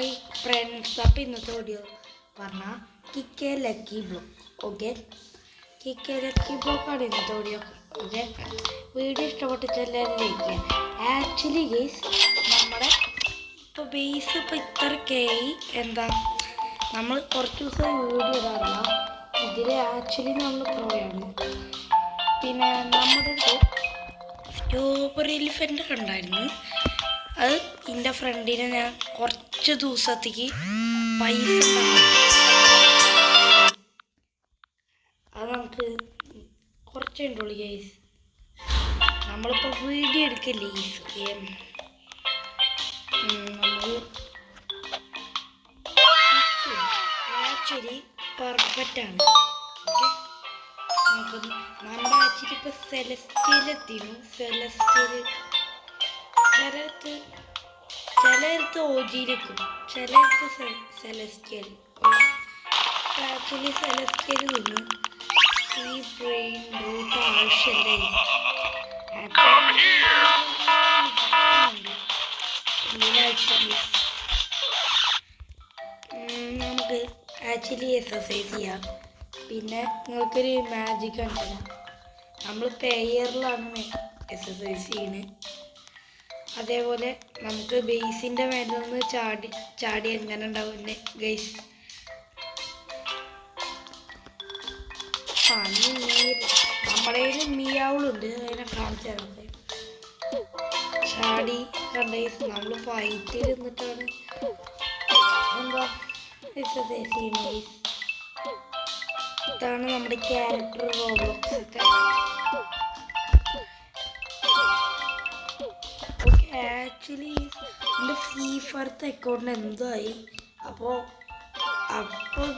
Hi friends, അപ്പോൾ ഇന്നത്തെ video പറഞ്ഞാൽ കിക്കെ ലക്കി ബ്ലോക്ക്. ഓക്കെ, കിക്കെ ലക്കി ബ്ലോക്കാണ് ഇന്നത്തെ വീഡിയോ. ഓക്കെ, വീഡിയോ ഇഷ്ടപ്പെട്ടിട്ട് ലൈക്ക് ചെയ്യാം. ആക്ച്വലി ഗൈസ്, നമ്മുടെ ഇപ്പോൾ ബേസ് ഇപ്പോൾ ഇത്രയ്ക്കായി. എന്താ, നമ്മൾ കുറച്ച് ദിവസം വീഡിയോ ഇടാറില്ല. ഇതിൽ ആക്ച്വലി നമ്മൾ പ്രോയാണ്. പിന്നെ നമ്മുടെ സ്ട്രോബെറി എലിഫൻ്റ് കണ്ടായിരുന്നു. അത് എൻ്റെ ഫ്രണ്ടിനെ ഞാൻ കുറച്ച് ദിവസത്തേക്ക് പൈസ അത് നമുക്ക് കുറച്ചുണ്ടുള്ളൂ ഗൈസ്. നമ്മളിപ്പോൾ വീഡിയോ എടുക്കില്ലേ ഗൈസ്, നമുക്ക് ആക്ച്വലി പെർഫെക്റ്റ് ആണ്. ഓക്കെ, നമുക്ക് നമ്മുടെ ആക്ച്വലി ഇപ്പോൾ സെലസ്റ്റിയിലെത്തിയിരുന്നു. ചിലയിടത്ത് ഓജിയിലെത്തും, ചിലയിടത്ത് സെലസ്റ്റിയൽ. ആക്ച്വലി സെലസ്റ്റിയൽ നിന്ന് ഈ ബ്രെയിൻ റൂട്ട് ആവശ്യമില്ല. നമുക്ക് ആക്ച്വലി എക്സസൈസ് ചെയ്യാം. പിന്നെ നിങ്ങൾക്കൊരു മാജിക് കണ്ടില്ല, നമ്മൾ പെയറിലാണ് എക്സസൈസ് ചെയ്യുന്നത്. അതേപോലെ നമുക്ക് ബേസിൻ്റെ മേലെ നിന്ന് ചാടി എങ്ങനെ ഉണ്ടാവും ഗൈസ്. നമ്മുടെ കയ്യിൽ മിയാവുളുണ്ട്, അതിനെ കാണിച്ചു തരാം. ചാടി കണ്ട ഗൈസ്, നമ്മൾ ഫൈറ്റിൽ നിന്നിട്ടാണ് എന്താ എക്സസൈസ് ചെയ്യുന്നത് ഗൈസ്. ഇതാണ് നമ്മുടെ ക്യാരക്ടർ റോബ്ലോക്സ്. ആക്ച്വലി എൻ്റെ ഫ്രീ ഫയർത്തെ അക്കൗണ്ടിന് എന്തായി. അപ്പോൾ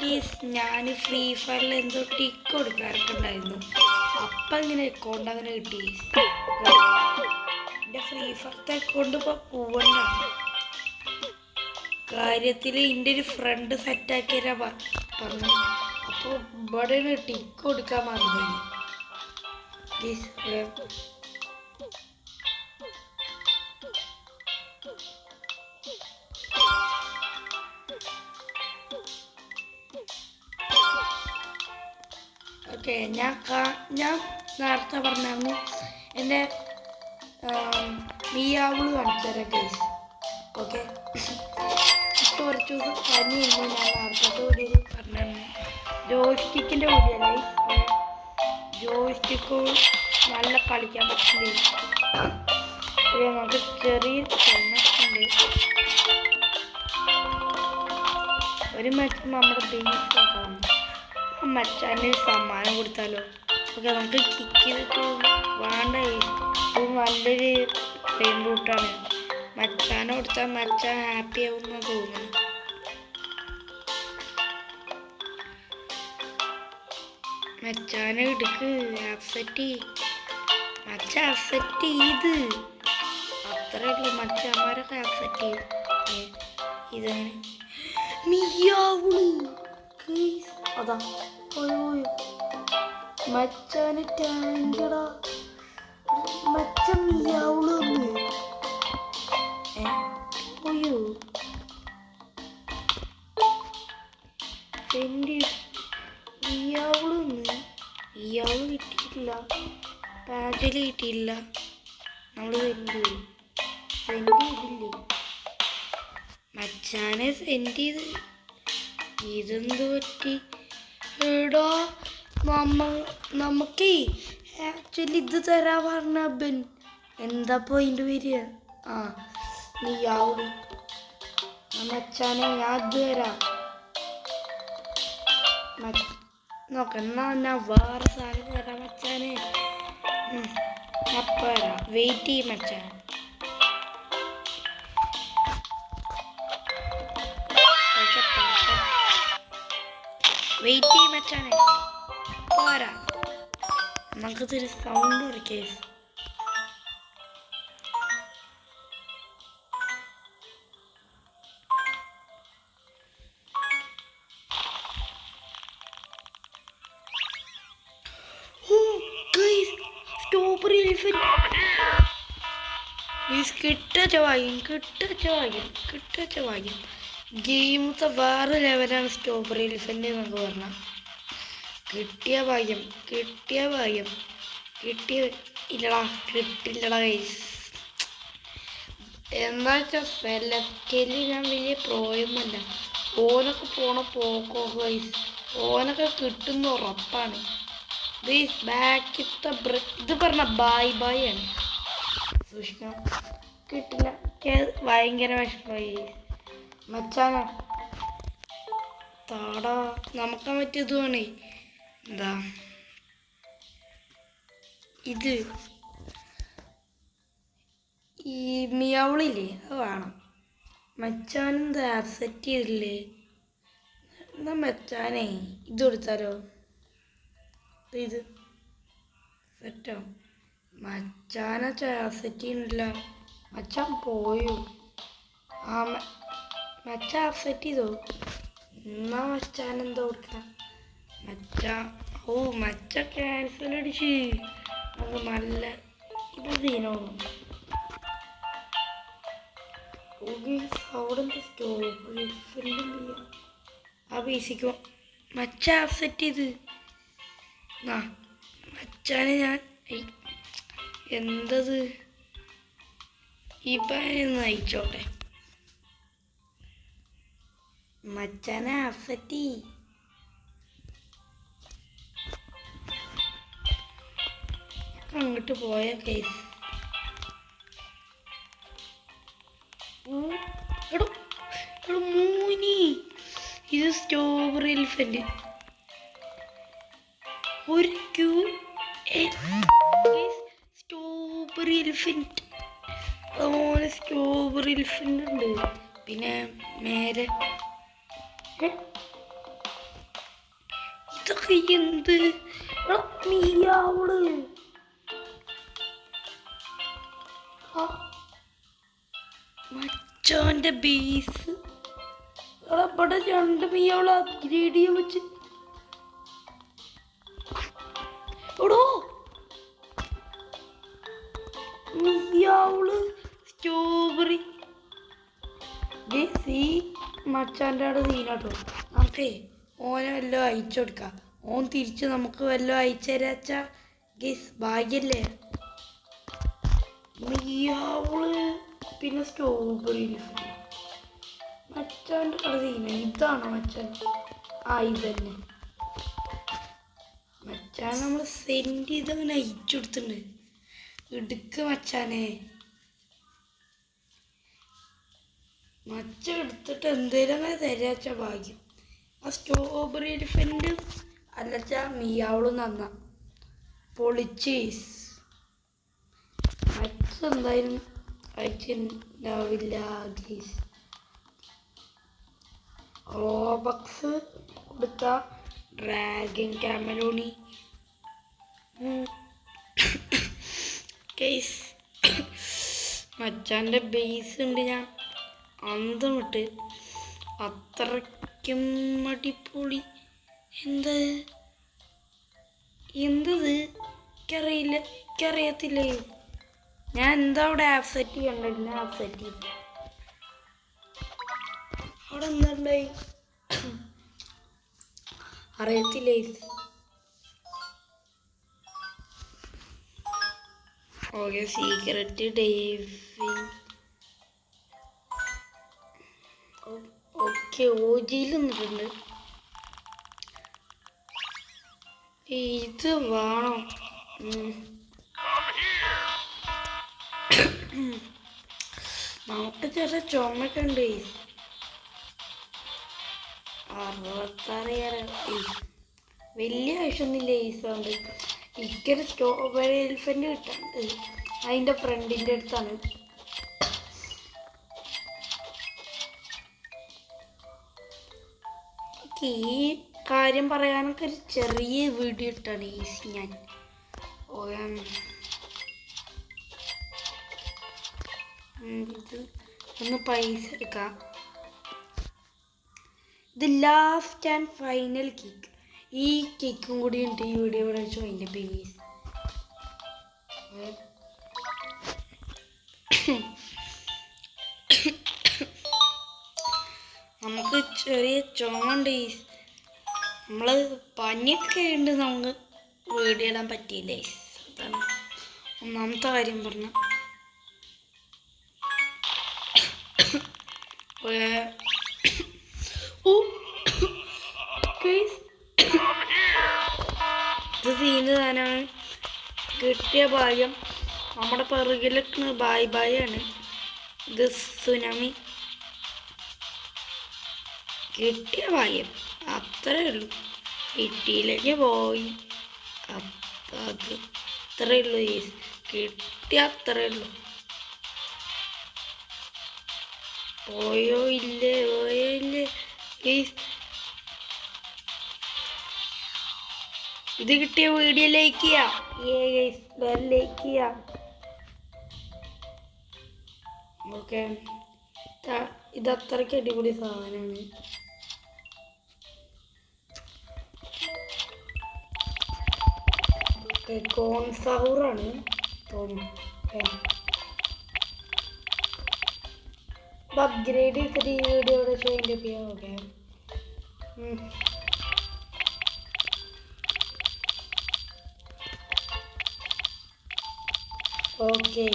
ഗേസ്, ഞാൻ ഫ്രീ ഫയറിൽ എന്തോ ടിക്ക് കൊടുക്കാറൊക്കെ ഉണ്ടായിരുന്നു. അപ്പം ഇങ്ങനെ അക്കൗണ്ട് അങ്ങനെ കിട്ടി. എൻ്റെ ഫ്രീ ഫയർത്തെ അക്കൗണ്ട് ഇപ്പോൾ പോവണ്ടാണ് കാര്യത്തിൽ. എൻ്റെ ഒരു ഫ്രണ്ട് സെറ്റാക്കിയാ പറഞ്ഞു. അപ്പോൾ ഇവിടെ ടിക്ക് കൊടുക്കാൻ മറന്നു ഗേസ്. ഓക്കെ, ഞാൻ നേരത്തെ പറഞ്ഞായിരുന്നു എൻ്റെ മിയാവുള് കാണിച്ചു തരാം ഗൈസ്. ഓക്കെ, ഇപ്പോൾ കുറച്ച് ദിവസം പനിയുണ്ട്. ഞാൻ നേരത്തെ വീഡിയോ പറഞ്ഞായിരുന്നു, ജോയ്സ്റ്റിക്കിൻ്റെ വീഡിയോ ഗൈസ്. ജോയ്സ്റ്റിക്ക് നല്ല കളിക്കാൻ പറ്റില്ല. നമുക്ക് ചെറിയ ഉണ്ട്. ഒരു മാച്ച് നമ്മുടെ ബേസ് നോക്കാം. മച്ചാന് സമ്മാനം കൊടുത്താലോ. ഓക്കെ, നമുക്ക് കിക്ക് ചെയ്തിട്ട് വേണ്ട. ഇത് നല്ലൊരു ട്രെയിൻ റൂട്ടാണ്. മച്ചാനെ കൊടുത്താൽ മച്ചാൻ ഹാപ്പി ആവുമെന്ന് തോന്നുന്നു. മച്ചാനെ എടുക്ക്, അപ്സെറ്റ് മച്ച അപ്സെറ്റ് ചെയ്ത് അത്രേ ഉള്ളൂ. മച്ചാന്മാരൊക്കെ അപ്സെറ്റ് ചെയ്യും. ഇതങ്ങനെ മിയാവുള് അതാ മച്ചാന് ടാങ്കടാ. മച്ചൻ മിയാവുള് ഓയോ മിയാവുള് മിയാവുള് കിട്ടിയിട്ടില്ല, പാചല് കിട്ടിയില്ല. നമ്മൾ സെൻഡ് ചെയ്തില്ലേ മച്ചാനെ സെൻഡ് ചെയ്ത്. ഇതെന്ത് പറ്റി എടാ? നമുക്ക് ആക്ച്വലി ഇത് തരാ പറഞ്ഞ ബൻ എന്താ പോയിന്റ് വരിക? ആ, നീയാവും മച്ചാനെ, ഞാൻ ഇത് തരാം. നോക്കന്നാ, ഞാൻ വേറെ സാധനം തരാം മച്ചാനെ. അപ്പം തരാം, വെയിറ്റ് ചെയ്യും മച്ചാൻ. വെയിറ്റ് ചെയ്യും മച്ചാനെ, പോരാ. നമുക്കിതൊരു സൗണ്ട് ഒരു കേസ്. സ്ട്രോബെറി എലിഫന്റ് കിട്ടച്ച ഭാഗ്യം. ഗെയിമത്തെ വേറെ ലെവലാണ് സ്ട്രോബെറി എലിഫൻ്റ് എന്നൊക്കെ പറഞ്ഞാൽ. കിട്ടിയ ഭാഗ്യം കിട്ടിയ ഇല്ലടാ, കിട്ടില്ലടാ ഗൈസ്. എന്താ വെച്ചാൽ സെലക്റ്റലി ഞാൻ വലിയ പ്രോയൊന്നുമല്ല. ഓനൊക്കെ പോണ പോക്കോ ഗൈസ്, ഓനൊക്കെ കിട്ടുന്ന ഉറപ്പാണ്. ബാക്കിത്തെ ഇത് പറഞ്ഞ ബായ് ബായ് ആണ്, സൂക്ഷിക്കണം. കിട്ടില്ല, ഭയങ്കര വിഷമമായി മച്ചാന. താടാ നമുക്ക് പറ്റിയത് വേണേ. എന്താ ഇത്, ഈ മിയാവളില്ലേ, അത് വേണം. മച്ചാനെന്താ അക്സെപ്റ്റ് ചെയ്തില്ലേ? എന്താ മച്ചാനേ, ഇത് കൊടുത്താലോ? ഇത് സെറ്റോ? മച്ചാനെ അക്സെപ്റ്റ് ചെയ്യുന്നില്ല. മച്ചാൻ പോയോ? ആ മച്ചാൻ അക്സെപ്റ്റ് ചെയ്തോ? എന്നാ മച്ചാൻ എന്താ കൊടുക്കാം? മച്ച ക്യാൻസൽ അടിച്ച്. അത് നല്ല ഇത് സീനോന്നും. അവിടെ എന്താ സ്റ്റോപ്പ് ആ ബേസിക്കോ മച്ച അക്സെപ്റ്റ് ചെയ്ത്. മച്ചാനെ ഞാൻ എന്തത് ഇപ്പം നയിച്ചോട്ടെ. മച്ചാനെ അക്സെപ്റ്റ് ചെയ്. അങ്ങോട്ട് പോയ കേസ്. എടോ മൂനി, ഇത് സ്ട്രോബെറി എലിഫന്റ്. ഒരു സ്ട്രോബെറി എലിഫന്റ്, അതുപോലെ സ്ട്രോബെറി എലിഫന്റ് ഉണ്ട്. പിന്നെ നേരെ ഇതൊക്കെ എന്ത് മീയാവള്. മച്ചാന്റെ ബേസ് ഇവിടെ 2 മീയാവള് അപ്ഗ്രേഡ് ചെയ്യാൻ വെച്ച്. എടോ മീയാവള് സ്ട്രോബെറി മച്ചാൻ്റെ അവിടെ സീനാട്ടോ. നമുക്കേ ഓനെ വല്ലതും അയച്ചു കൊടുക്കാം. ഓൻ തിരിച്ച് നമുക്ക് വല്ലതും അയച്ചു തരാച്ചാ ഗേസ് ഭാഗ്യല്ലേ. മിയാവള് പിന്നെ സ്ട്രോബെറി മച്ചാൻ്റെ അവിടെ സീന. ഇതാണോ മച്ചാൻ? ഇത് തന്നെ മച്ചാൻ. നമ്മൾ സെൻഡ് ചെയ്തങ്ങനെ അയച്ചു കൊടുത്തിട്ടുണ്ട്. എടുക്ക് മച്ചാനെ. മച്ച എടുത്തിട്ട് എന്തേലും അങ്ങനെ തരാച്ചാ ഭാഗ്യം. ആ സ്ട്രോബെറി എലിഫന്റ് അല്ലച്ചാ മിയാവളും നന്നാ പൊളിച്ചീസ്. മച്ച എന്തായാലും അയച്ചിട്ടുണ്ടാവില്ല ഗീസ്. റോബക്സ് കൊടുത്ത ഡ്രാഗൺ ക്യാമലോണി കേസ്. മച്ചാൻ്റെ ബേസ് ഉണ്ട്. ഞാൻ അന്തം വിട്ട്, അത്രയ്ക്കും അടിപൊളി. എന്തത് എനിക്കറിയത്തില്ലേ. ഞാൻ എന്താ അവിടെ ആപ്സെറ്റ് ചെയ്യണ്ടില്ല. ആപ്സെറ്റ് ചെയ്തു അവിടെ എന്താണ്ടായി അറിയത്തില്ലേ. ഓക്കെ, സീക്രട്ട് ഡേവിങ്. ഓക്കെ, ഓജിയിൽ നിന്നിട്ടുണ്ട്. ഇത് വേണോ? നമുക്ക് ചെറിയ ചുമയൊക്കെ ഉണ്ട്. 66,000 വലിയ ആവശ്യമൊന്നുമില്ല ഈ സൗണ്ട്. എനിക്കൊരു സ്ട്രോബെറി എലിഫന്റ് കിട്ടാണ്ട് അതിൻ്റെ ഫ്രണ്ടിൻ്റെ അടുത്താണ്. ഈ കാര്യം പറയാനൊക്കെ ഒരു ചെറിയ വീഡിയോ ഇട്ടാണ് ഞാൻ. ഇത് ഒന്ന് പൈസ എടുക്കാം. ഇത് ലാസ്റ്റ് ആൻഡ് ഫൈനൽ കിക്ക്. ഈ കിക്കും കൂടി ഉണ്ട് ഈ വീഡിയോ ഇവിടെ വെച്ചു അതിൻ്റെ ബേബീസ്. നമുക്ക് ചെറിയ ചുമണ്ട് നമ്മൾ പനിയൊക്കെ ഉണ്ട്, നമുക്ക് വീഡിയോ ഇടാൻ പറ്റിയില്ലേ. അതാണ് ഒന്നാമത്തെ കാര്യം പറഞ്ഞ. ഇത് സീന് താനാണ്. കിട്ടിയ ഭാഗ്യം നമ്മുടെ പിറകിലൊക്കെ ബായ് ബായ് ആണ്. ഇത് സുനാമി. കിട്ടിയ ഭാഗ്യം അത്രേ ഉള്ളൂ. കിട്ടിയില്ലെങ്കിൽ പോയി. അത് അത്രേ ഉള്ളൂ. കിട്ടിയ അത്രേ ഉള്ളൂ. പോയോ ഇല്ലേ ഇത് കിട്ടിയ വീഡിയോ ലൈക്ക് ചെയ്യാം. ലൈക്ക് ചെയ്യാം. ഓക്കെ, ഇത് അത്രയ്ക്ക് അടിപൊളി സാധനമാണ്. കോൺസൗറാണ് തോന്നുന്നു. അപ്ഗ്രേഡ് ചെയ്തിട്ട് ഈ വീഡിയോയുടെ ചെയ്യേണ്ടി ചെയ്യാം. ഓക്കെ, ഓക്കെ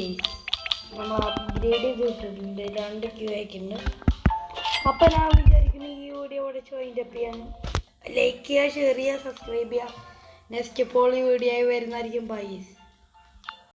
നമ്മൾ അപ്ഗ്രേഡ് ചെയ്തിട്ടുണ്ട്. 2 ക്യൂ ആയിട്ടുണ്ട്. അപ്പം ഞാൻ വിചാരിക്കുന്നു ഈ വീഡിയോയുടെ ചെയ്യേണ്ടി ചെയ്യാൻ. ലൈക്ക് ചെയ്യുക, ഷെയർ ചെയ്യുക, സബ്സ്ക്രൈബ് ചെയ്യുക. നെക്സ്റ്റ് ഇപ്പോൾ ഈ വീഡിയോ ആയി വരുന്നതായിരിക്കും. ബൈ.